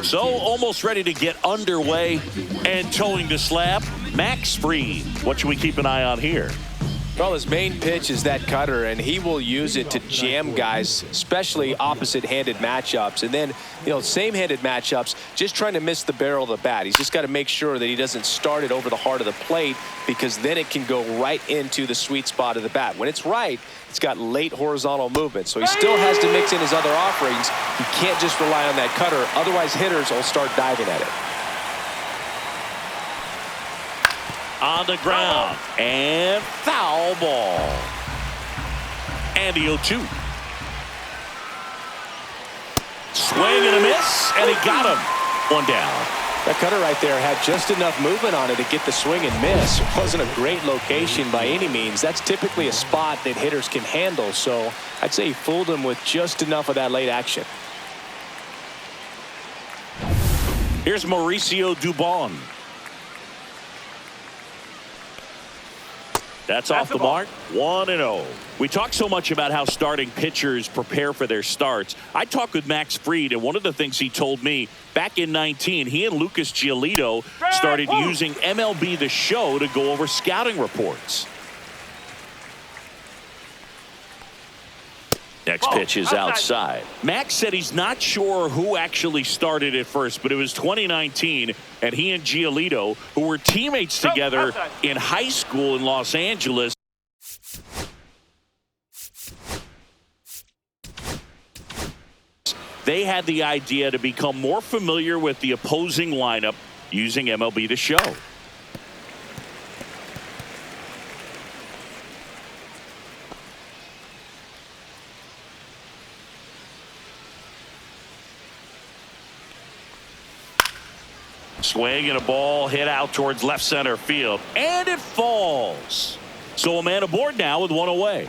So almost ready to get underway and towing the slab. Max Fried. What should we keep an eye on here? Well, his main pitch is that cutter, and he will use it to jam guys, especially opposite-handed matchups. And then, same-handed matchups, just trying to miss the barrel of the bat. He's just got to make sure that he doesn't start it over the heart of the plate, because then it can go right into the sweet spot of the bat. When it's right, it's got late horizontal movement, so he still has to mix in his other offerings. He can't just rely on that cutter, otherwise hitters will start diving at it. On the ground, and foul ball. And the 0-2. Swing and a miss, and he got him. One down. That cutter right there had just enough movement on it to get the swing and miss. It wasn't a great location by any means. That's typically a spot that hitters can handle, so I'd say he fooled him with just enough of that late action. Here's Mauricio Dubon. That's off the mark, 1-0. We talk so much about how starting pitchers prepare for their starts. I talked with Max Fried, and one of the things he told me back in 19, he and Lucas Giolito started using MLB The Show to go over scouting reports. Next pitch is outside. Max said he's not sure who actually started at first, but it was 2019, and he and Giolito, who were teammates together in high school in Los Angeles. They had the idea to become more familiar with the opposing lineup using MLB The Show. Swing and a ball hit out towards left center field, and it falls. So a man aboard now with one away.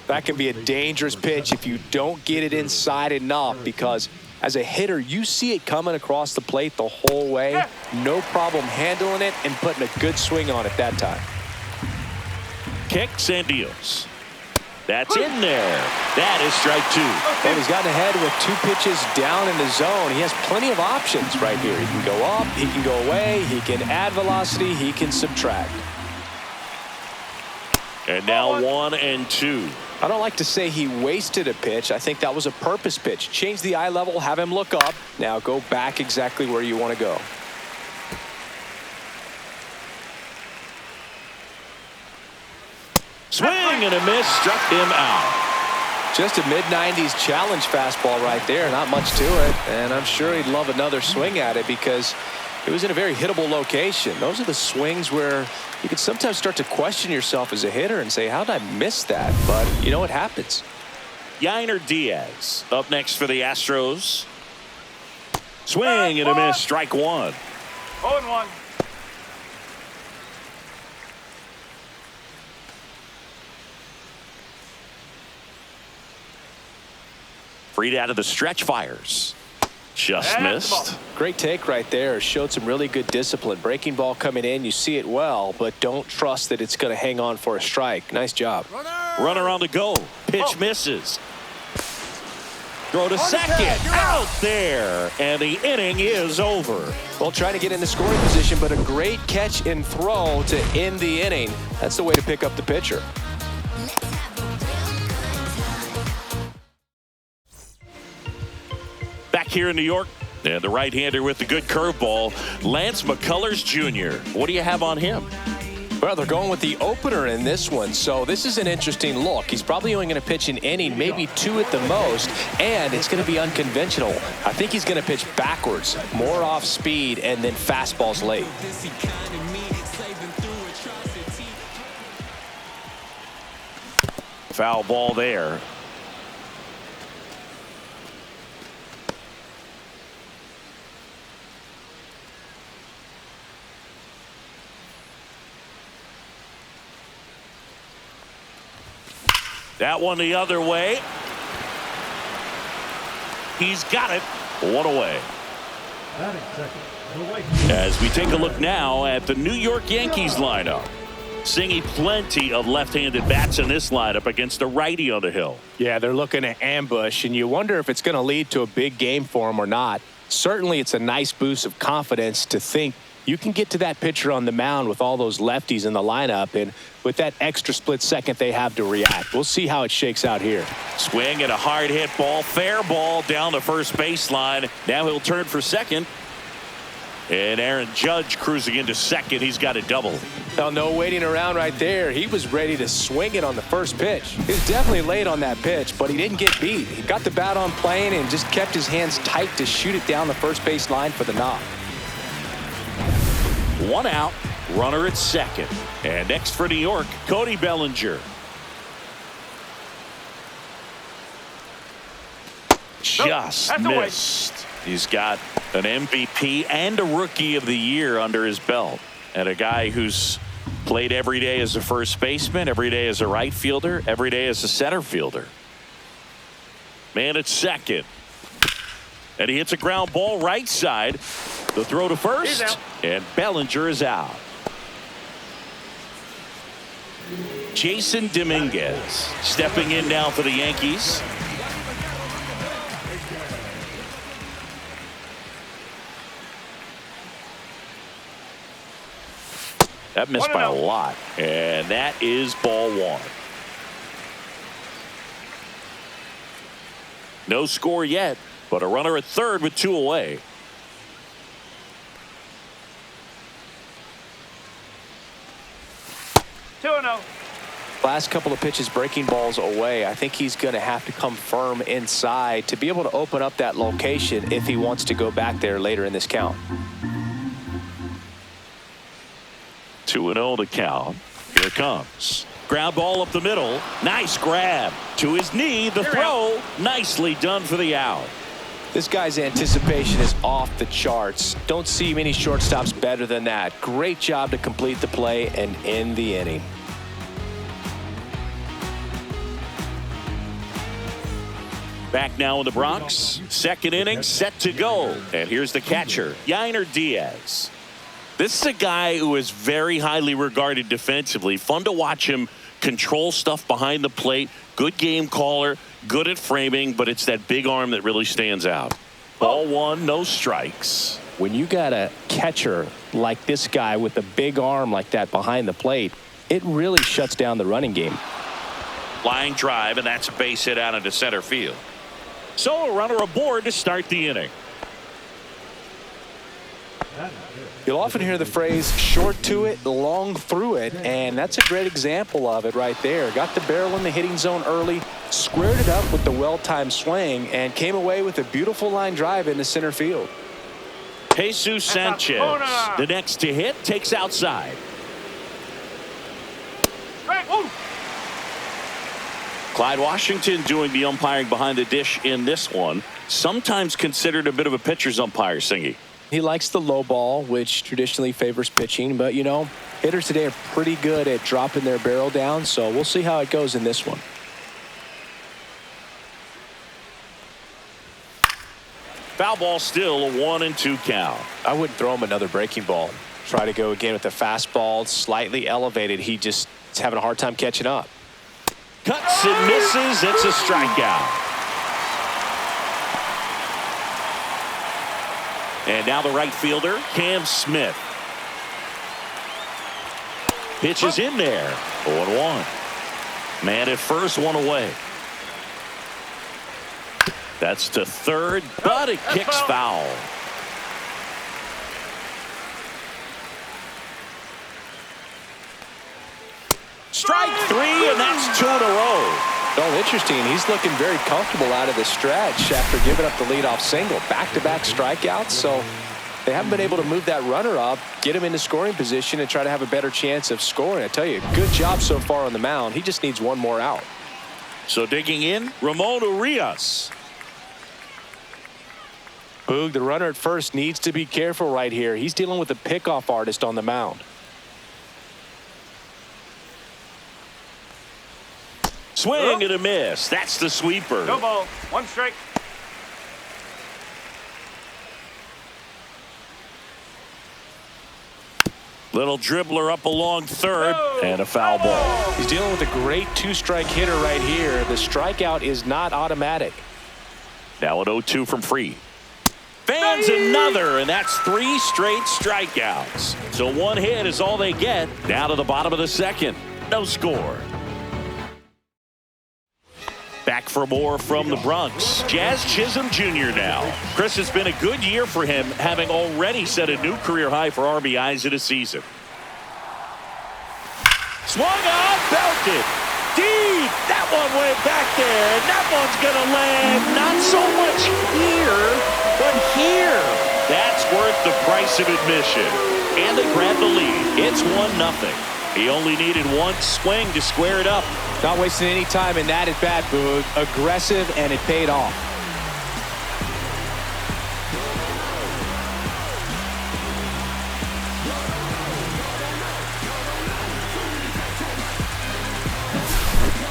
That can be a dangerous pitch if you don't get it inside enough, because as a hitter, you see it coming across the plate the whole way. No problem handling it and putting a good swing on it that time. Kicks and deals. That's in there. That is strike two. And he's gotten ahead with 2 pitches down in the zone. He has plenty of options right here. He can go up, he can go away, he can add velocity, he can subtract. And now 1-2. I don't like to say he wasted a pitch. I think that was a purpose pitch. Change the eye level, have him look up. Now go back exactly where you want to go. Swing and a miss, struck him out. Just a mid-90s challenge fastball right there. Not much to it. And I'm sure he'd love another swing at it, because it was in a very hittable location. Those are the swings where you can sometimes start to question yourself as a hitter and say, how did I miss that? But you know, it happens. Yainer Diaz up next for the Astros. Swing and a miss, strike one. 0-1. Fried out of the stretch, fires. Just missed. Great take right there. Showed some really good discipline. Breaking ball coming in, you see it well, but don't trust that it's going to hang on for a strike. Nice job. Runner on the go. Pitch misses. Throw to second. Out there. And the inning is over. Well, trying to get in the scoring position, but a great catch and throw to end the inning. That's the way to pick up the pitcher. Back here in New York, and the right-hander with the good curveball, Lance McCullers Jr. What do you have on him? Well, they're going with the opener in this one, so this is an interesting look. He's probably only going to pitch an inning, maybe 2 at the most, and it's going to be unconventional. I think he's going to pitch backwards, more off speed, and then fastballs late. Foul ball there. That one the other way. He's got it. One away. As we take a look now at the New York Yankees lineup. Singy, plenty of left-handed bats in this lineup against a righty on the hill. Yeah, they're looking to ambush, and you wonder if it's going to lead to a big game for him or not. Certainly, it's a nice boost of confidence to think you can get to that pitcher on the mound with all those lefties in the lineup, and with that extra split second they have to react. We'll see how it shakes out here. Swing and a hard hit ball, fair ball down the first baseline. Now he'll turn for second. And Aaron Judge cruising into second. He's got a double. Well, no waiting around right there. He was ready to swing it on the first pitch. He was definitely late on that pitch, but he didn't get beat. He got the bat on plane and just kept his hands tight to shoot it down the first base line for the knock. 1 out, runner at second. And next for New York, Cody Bellinger. Just missed. He's got an MVP and a Rookie of the Year under his belt. And a guy who's played every day as a first baseman, every day as a right fielder, every day as a center fielder. Man at second. And he hits a ground ball right side. The throw to first. And Bellinger is out. Jason Dominguez stepping in now for the Yankees. That missed by a lot. And that is ball one. No score yet, but a runner at third with 2 away. Last couple of pitches breaking balls away. I think he's going to have to come firm inside to be able to open up that location if he wants to go back there later in this count. 2-0 to count. Here it comes. Ground ball up the middle. Nice grab. To his knee. The throw. Nicely done for the out. This guy's anticipation is off the charts. Don't see many shortstops better than that. Great job to complete the play and end the inning. Back now in the Bronx. Second inning set to go. And here's the catcher, Yainer Diaz. This is a guy who is very highly regarded defensively. Fun to watch him control stuff behind the plate. Good game caller, good at framing, but it's that big arm that really stands out. Ball one, no strikes. When you got a catcher like this guy with a big arm like that behind the plate, it really shuts down the running game. Line drive, and that's a base hit out into center field. So a runner aboard to start the inning. You'll often hear the phrase short to it, long through it, and that's a great example of it right there. Got the barrel in the hitting zone early, squared it up with the well-timed swing, and came away with a beautiful line drive into center field. Jesus Sanchez, the next to hit, takes outside. Clyde Washington doing the umpiring behind the dish in this one. Sometimes considered a bit of a pitcher's umpire, Singy. He likes the low ball, which traditionally favors pitching, but you know, hitters today are pretty good at dropping their barrel down, so we'll see how it goes in this one. Foul ball still, a 1-2 count. I wouldn't throw him another breaking ball. Try to go again with the fastball, slightly elevated. He just is having a hard time catching up. Cuts and misses. It's a strikeout. And now the right fielder, Cam Smith. Pitch is in there. 0-1. Man at first, 1 away. That's to third, but it kicks foul. Strike 3, and that's 2 in a row. Well, interesting. He's looking very comfortable out of the stretch after giving up the leadoff single. Back-to-back strikeouts, so they haven't been able to move that runner up, get him into scoring position, and try to have a better chance of scoring. I tell you, good job so far on the mound. He just needs one more out. So digging in, Ramon Urias. Boog, the runner at first needs to be careful right here. He's dealing with a pickoff artist on the mound. Swing and a miss. That's the sweeper. No ball. 1 strike. Little dribbler up along third, and a foul ball. He's dealing with a great two-strike hitter right here. The strikeout is not automatic. Now an 0-2 from Free. Fans another, and that's 3 straight strikeouts. So 1 hit is all they get. Down to the bottom of the second. No score. Back for more from the Bronx. Jazz Chisholm Jr. now. Chris, it's been a good year for him, having already set a new career high for RBIs in a season. Swung on, belted. Deep. That one went back there, and that one's going to land not so much here, but here. That's worth the price of admission. And they grab the lead. It's 1-0. He only needed 1 swing to square it up. Not wasting any time in that at-bat, Boog. Aggressive, and it paid off.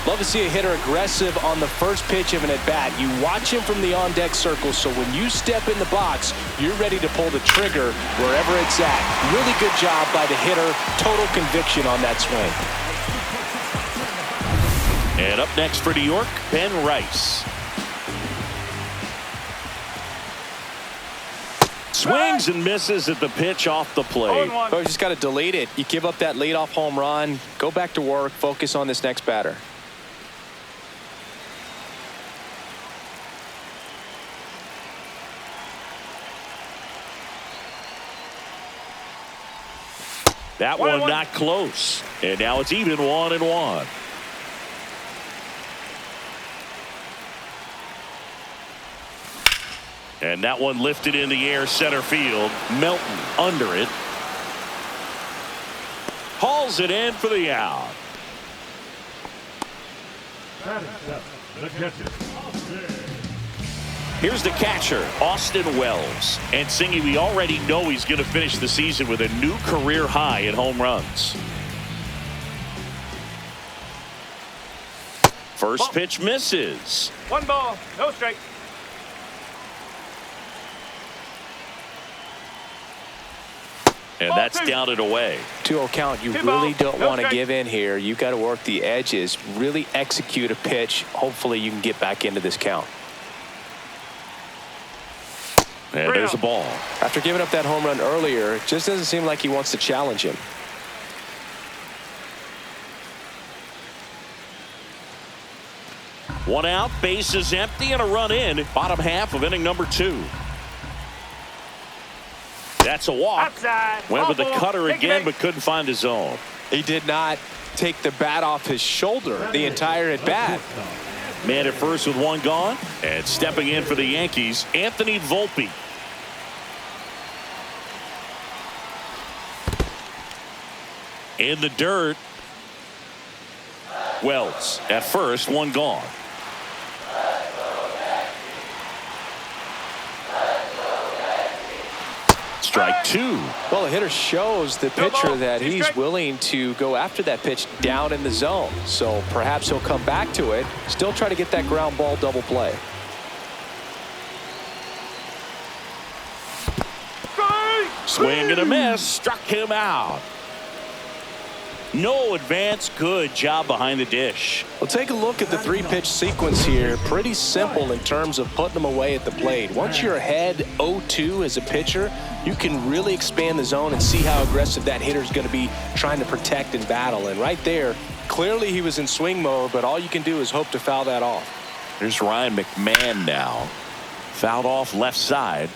Love to see a hitter aggressive on the first pitch of an at-bat. You watch him from the on-deck circle, so when you step in the box, you're ready to pull the trigger wherever it's at. Really good job by the hitter. Total conviction on that swing. And up next for New York, Ben Rice. Swings and misses at the pitch off the plate. Oh, you just got to delete it. You give up that leadoff home run. Go back to work. Focus on this next batter. That one not close. And now it's even 1-1. And that one lifted in the air center field. Melton under it. Hauls it in for the out. Here's the catcher, Austin Wells. And Singy, we already know he's going to finish the season with a new career high in home runs. First pitch misses. 1 ball, no strike. And that's down and away. 2-0 count. You really don't want to give in here. You've got to work the edges, really execute a pitch. Hopefully you can get back into this count. And there's a ball. After giving up that home run earlier, it just doesn't seem like he wants to challenge him. One out, base is empty, and a run in. Bottom half of inning number 2. That's a walk. Outside. Went with the cutter Take again, but couldn't find his zone. He did not take the bat off his shoulder the entire at bat. Man at first with 1 gone. And stepping in for the Yankees, Anthony Volpe. In the dirt. Wells at first, 1 gone. Strike 2. Well, the hitter shows the pitcher that he's willing to go after that pitch down in the zone. So perhaps he'll come back to it. Still try to get that ground ball double play. Swing and a miss. Struck him out. No advance. Good job behind the dish. Well, take a look at the 3-pitch sequence here. Pretty simple in terms of putting them away at the plate. Once you're ahead 0-2 as a pitcher, you can really expand the zone and see how aggressive that hitter is going to be trying to protect and battle. And right there, clearly he was in swing mode, but all you can do is hope to foul that off. There's Ryan McMahon now. Fouled off left side.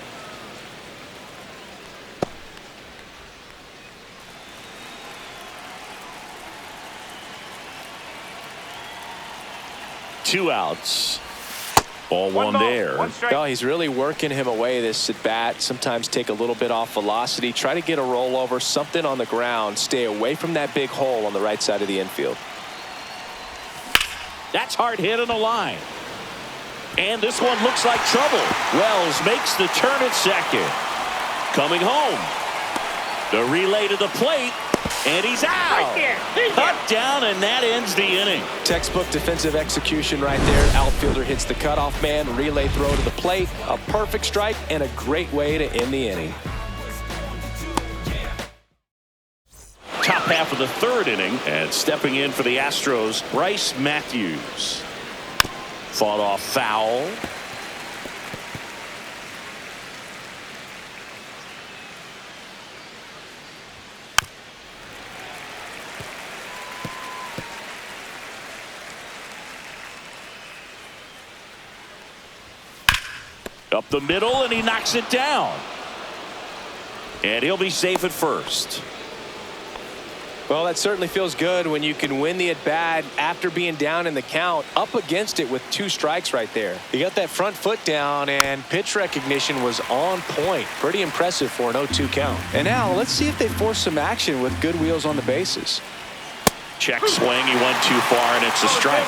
Two outs. Ball one there. No, he's really working him away this at bat. Sometimes take a little bit off velocity. Try to get a rollover, something on the ground. Stay away from that big hole on the right side of the infield. That's hard hit on the line. And this one looks like trouble. Wells makes the turn at second. Coming home. The relay to the plate. And he's out. Right there. Cut down, and that ends the inning. Textbook defensive execution right there. Outfielder hits the cutoff man. Relay throw to the plate. A perfect strike and a great way to end the inning. top half of the third inning. And stepping in for the Astros, Bryce Matthews. Fought off foul. Up the middle, and he knocks it down. And he'll be safe at first. Well, that certainly feels good when you can win the at-bat after being down in the count, up against it with 2 strikes right there. He got that front foot down, and pitch recognition was on point. Pretty impressive for an 0-2 count. And now let's see if they force some action with good wheels on the bases. Check swing. He went too far, and it's a strike.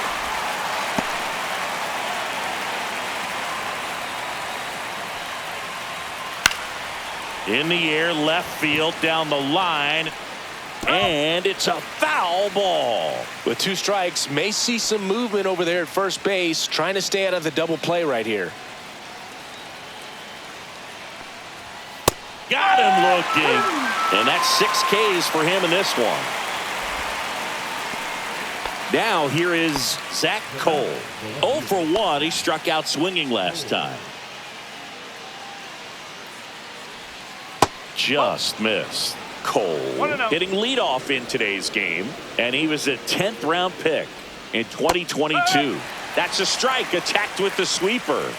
In the air, left field, down the line, and it's a foul ball. With 2 strikes, may see some movement over there at first base, trying to stay out of the double play right here. Got him looking. And that's 6 Ks for him in this one. Now here is Zach Cole. 0 for 1. He struck out swinging last time. Just missed. Cole hitting leadoff in today's game, and he was a 10th round pick in 2022. That's a strike, attacked with the sweeper.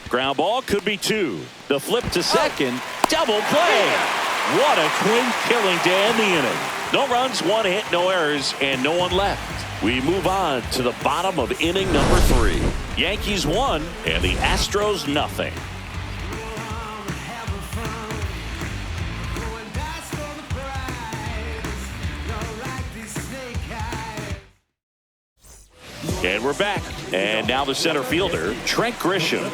Ground ball, could be 2. The flip to second, double play. What a quick killing to end the inning. No runs, 1 hit, no errors, and no one left. We move on to the bottom of inning number 3. Yankees 1 and the Astros nothing. And we're back. And now the center fielder, Trent Grisham.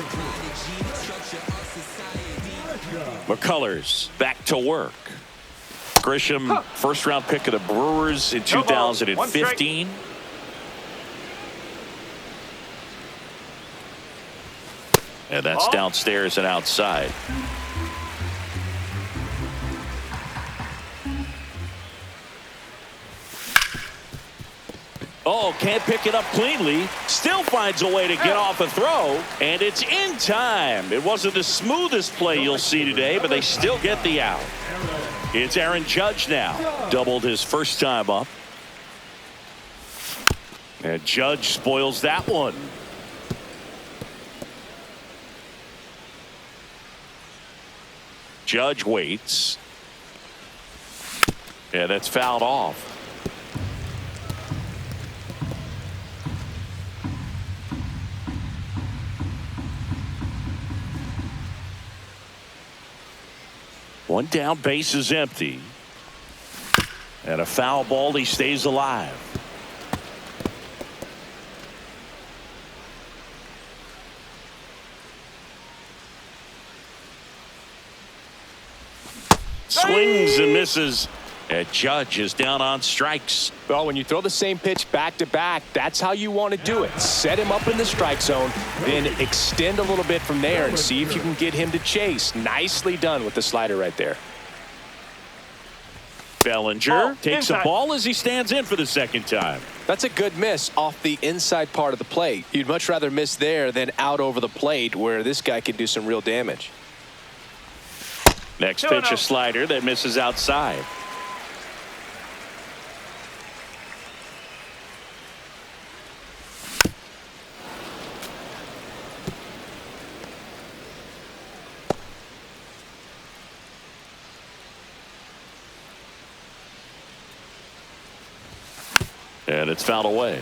McCullers back to work. Grisham, first round pick of the Brewers in 2015. And that's downstairs and outside. Oh, can't pick it up cleanly. Still finds a way to get off a throw. And it's in time. It wasn't the smoothest play you'll see today, but they still get the out. It's Aaron Judge now. Doubled his first time up. And Judge spoils that one. Judge waits. And that's fouled off. One down, base is empty. And a foul ball, he stays alive. Swings and misses. And Judge is down on strikes. Well, when you throw the same pitch back to back, that's how you want to do it. Set him up in the strike zone, then extend a little bit from there and see if you can get him to chase. Nicely done with the slider right there. Bellinger takes a ball as he stands in for the second time. That's a good miss off the inside part of the plate. You'd much rather miss there than out over the plate where this guy can do some real damage. Next pitch, a slider that misses outside. And it's fouled away.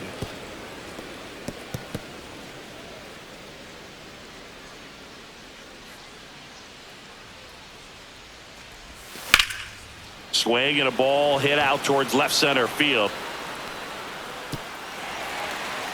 Swing and a ball hit out towards left center field.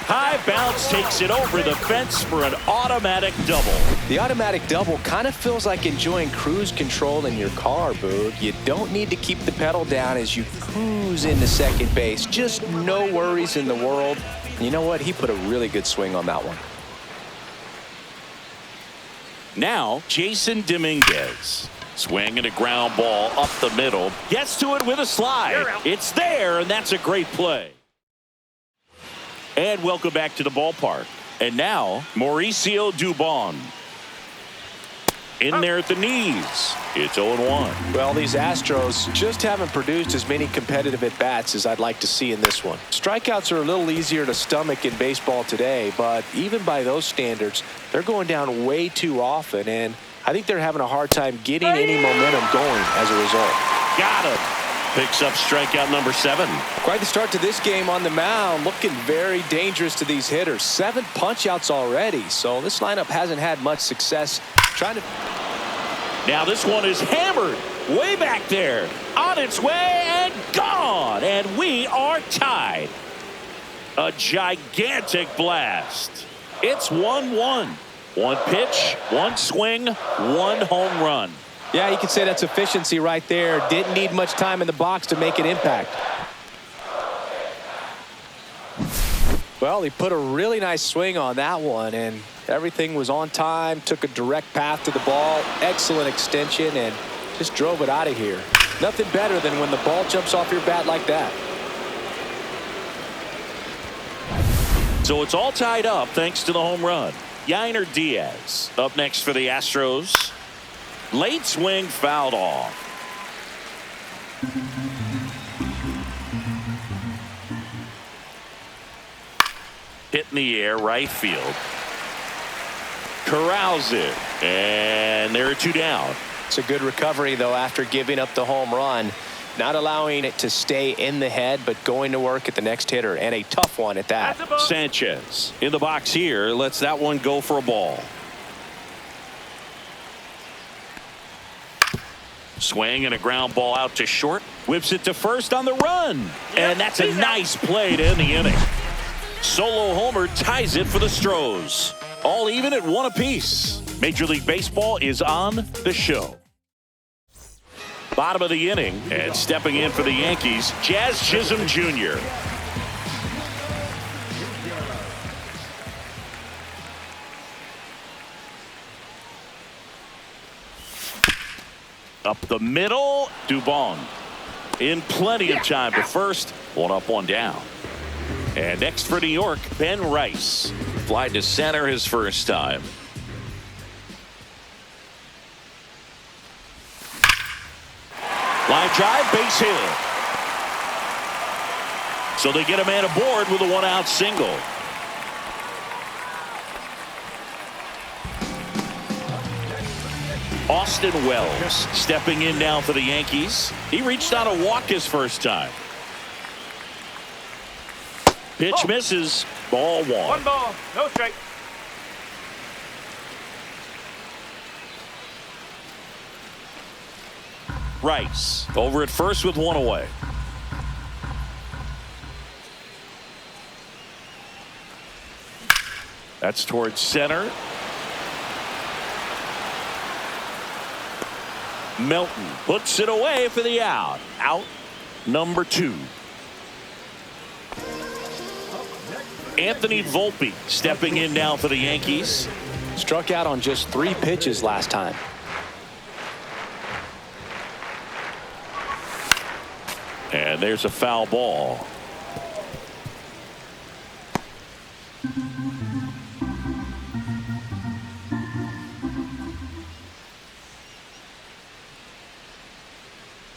High bounce takes it over the fence for an automatic double. The automatic double kind of feels like enjoying cruise control in your car, Boog. You don't need to keep the pedal down as you cruise into second base. Just no worries in the world. You know what? He put a really good swing on that one. Now, Jason Dominguez. Swing and a ground ball up the middle. Gets to it with a slide. It's there, and that's a great play. And welcome back to the ballpark. And now, Mauricio Dubon. In there at the knees. It's 0-1. Well, these Astros just haven't produced as many competitive at-bats as I'd like to see in this one. Strikeouts are a little easier to stomach in baseball today, but even by those standards, they're going down way too often, and I think they're having a hard time getting any momentum going as a result. Got him. Picks up strikeout number 7. Quite the start to this game on the mound. Looking very dangerous to these hitters. 7 punch-outs already, so this lineup hasn't had much success trying to... Now this one is hammered way back there. On its way and gone. And we are tied. A gigantic blast. It's 1-1. One pitch, one swing, one home run. Yeah, you could say that's efficiency right there. Didn't need much time in the box to make an impact. Well, he put a really nice swing on that one, and everything was on time. Took a direct path to the ball. Excellent extension, and just drove it out of here. Nothing better than when the ball jumps off your bat like that. So it's all tied up thanks to the home run. Yainer Diaz up next for the Astros. Late swing fouled off. Hit in the air, right field. Corrals it, and there are 2 down. It's a good recovery, though, after giving up the home run. Not allowing it to stay in the head, but going to work at the next hitter, and a tough one at that. Sanchez in the box here lets that one go for a ball. Swing and a ground ball out to short. Whips it to first on the run. And that's a nice play to end the inning. Solo homer ties it for the Stros. All even at 1 apiece. Major League Baseball is on the show. Bottom of the inning, and stepping in for the Yankees, Jazz Chisholm Jr. Up the middle, Dubon. In plenty of time to first. 1 up, 1 down. And next for New York, Ben Rice. Fly to center his first time. Line drive, base hit. So they get a man aboard with a 1-out single. Austin Wells stepping in now for the Yankees. He reached on a walk his first time. Pitch misses. Ball 1. 1 ball, no strike. Rice over at first with 1 away. That's towards center. Melton puts it away for the out. Out number 2. Anthony Volpe stepping in now for the Yankees. Struck out on just 3 pitches last time. And there's a foul ball.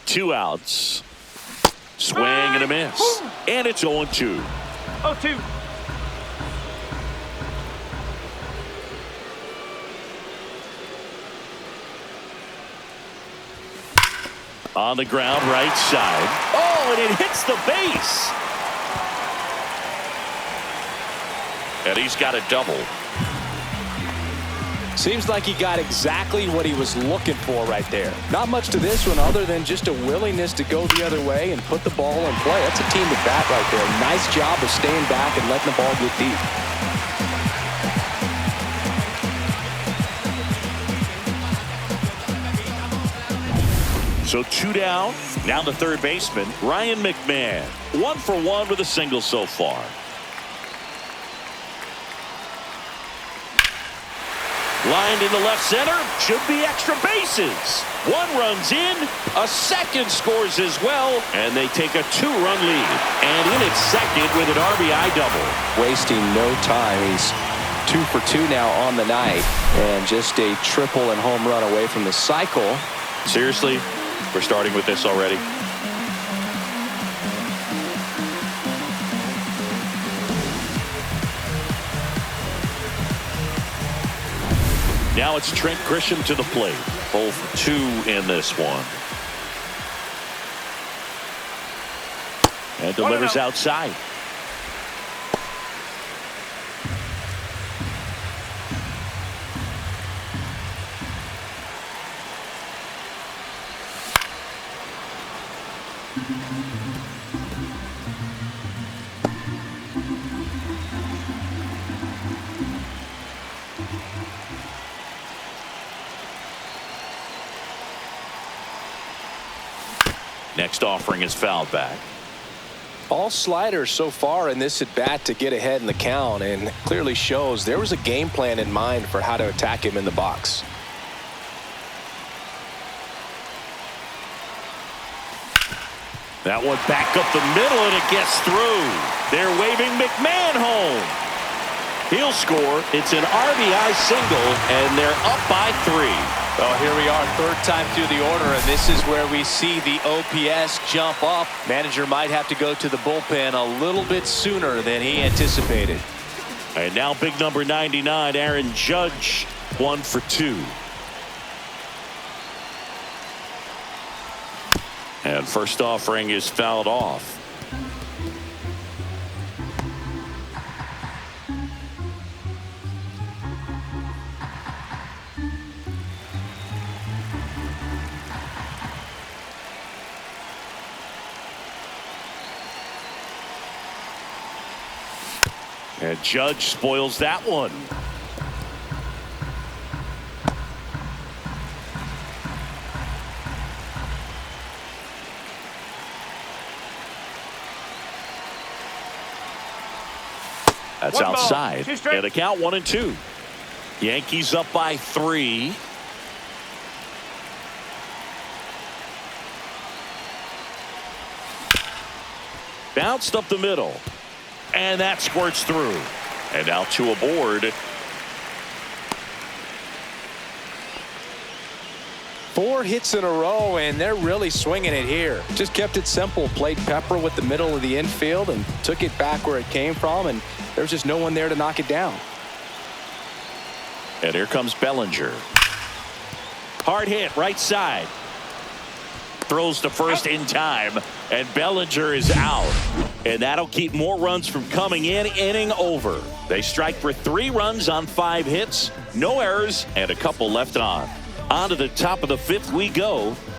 Two outs. Swing and a miss. And it's 0-2. 0-2. On the ground, right side. Oh, and it hits the base. And he's got a double. Seems like he got exactly what he was looking for right there. Not much to this one other than just a willingness to go the other way and put the ball in play. That's a team at bat right there. Nice job of staying back and letting the ball get deep. So 2 down. Now the third baseman, Ryan McMahon. 1 for 1 with a single so far. Lined into left center, should be extra bases. One runs in, a second scores as well, and they take a 2-run lead. And in at second with an RBI double. Wasting no time. He's 2 for 2 now on the night, and just a triple and home run away from the cycle. Seriously, we're starting with this already. Now it's Trent Grisham to the plate. 0 for 2 in this one. And delivers outside. Next offering is fouled back. All sliders so far in this at bat to get ahead in the count, and clearly shows there was a game plan in mind for how to attack him in the box. That one back up the middle, and it gets through. They're waving McMahon home. He'll score. It's an RBI single, and they're up by 3. Well, here we are, third time through the order, and this is where we see the OPS jump up. Manager might have to go to the bullpen a little bit sooner than he anticipated. And now big number 99, Aaron Judge, 1 for 2. And first offering is fouled off. And Judge spoils that one. That's outside. And the count 1-2. Yankees up by 3. Bounced up the middle. And that squirts through. And now 2 aboard. 4 hits in a row, and they're really swinging it here. Just kept it simple. Played pepper with the middle of the infield and took it back where it came from, and there's just no one there to knock it down. And here comes Bellinger. Hard hit right side. Throws to first in time, and Bellinger is out. And that'll keep more runs from coming in. Inning over. They strike for 3 runs on 5 hits, no errors, and a couple left on. On to the top of the 5th we go.